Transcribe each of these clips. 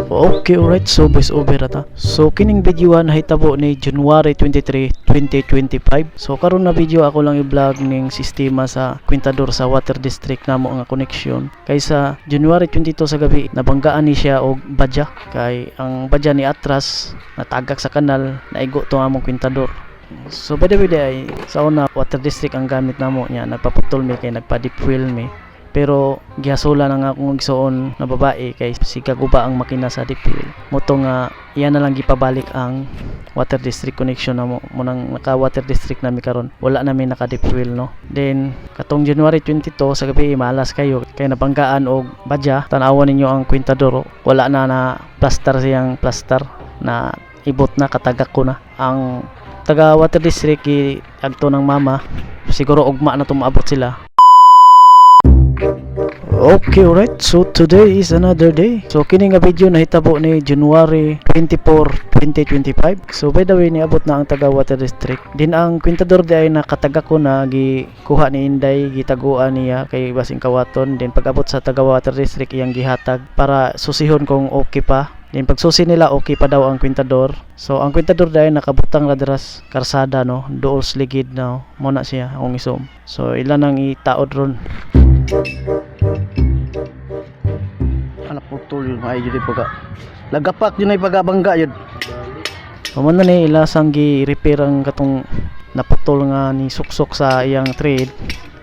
Okay, alright. So, voice over ata. So, kining videohan nahitabo ni January 23, 2025. So, karon na video ako lang i-vlog ning sistema sa kwintador sa water district namo nga connection. Kaysa January 22 sa gabi, nabanggaan ni siya og badya. Kay ang badya ni atras natagak sa kanal, naigo to among kwintador. So, by the way, ay sa una water district ang gamit namo niya. Nagpaputol mi kay nagpa-deep well mi. Pero gihasula na nga akong igsoon na babae kay si kaguba ang makina sa deep well. Moto nga iyan na lang gipabalik ang water district connection na mo nang naka water district nami karon. Wala na may naka deep well no. Then katong January 22 sa gabi malas kayo kay nabanggaan og badya. Tan-awan ninyo ang kwintador. Wala na plaster siyang plaster na ibot na katagak ko na. Ang taga water district agto ng mama siguro ugma na tumaabot sila. Okay, alright. So, today is another day. So, kini nga video nahitabo ni January 24, 2025. So, by the way, niabot na ang taga water district. Din ang kwintador di ay nakataga ko na gikuha ni Inday, gitaguan niya kay basing kawaton. Din pag-abot sa taga water district iyang gihatag para susihon kung okay pa. Din pagsusi nila okay pa daw ang kwintador. So, ang kwintador di ay nakabutang radras karsada no, dool sligid no. Muna siya ang isom. So, ilan ang itaod ron. Anak putol yun ay jud pagka lagapak yun ay pagabangga yun. Pamana ni ilasang gi-repair ang katong naputol nga ni suksok sa iyang trade.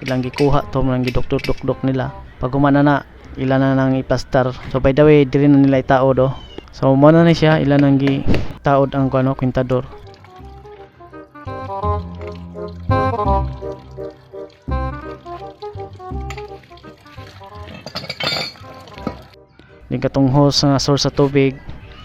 Ilang gikuha to man gidoktor-dokdok nila. Pag humana na ilan na nang iplastar. So by the way diri na nila itaod do. So muna ni siya ilan nang gitaod ang kuno kwintador. Din katong hose nga source sa tubig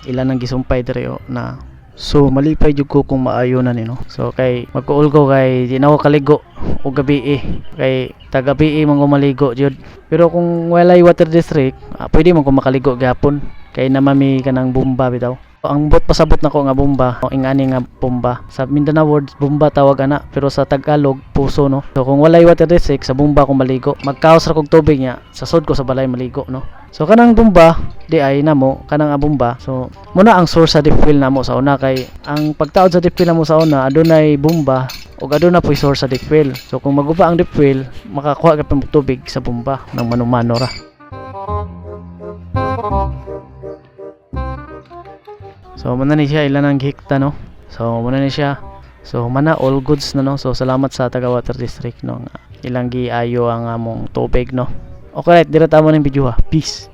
ilan ang gisumpay dire na so malipay jud ko kung maayo na ni no. So kay magkuulgo kay di na ako kaligo og gabi kay tagabi man ko maligo jud. Pero kung walay water district pwede man ko makaligo gyapon kay namami kanang bomba bitaw. Ang bot pasabot nako nga bomba ingani nga bomba sa Mindanao words bomba tawag ana pero sa Tagalog puso no. So kung walay water district sa bomba ko maligo magkaos ra kog tubig nya sa sud ko sa balay maligo no. So kanang bomba di ay namo kanang bomba so muna ang source sa deep well namo sa una kay ang pagtaod sa deep well namo sa una adunay bomba ug aduna po'y source sa deep well. So kung maguba ang deep well makakuha ka pang tubig sa bomba nang manumano ra. So muna ni siya ilan ang gihikta no. So muna ni siya. So mana all goods na no. So salamat sa taga water district no. Ilang giayo ang among tubig no. Okay, right, dira tamo ng video ha. Peace.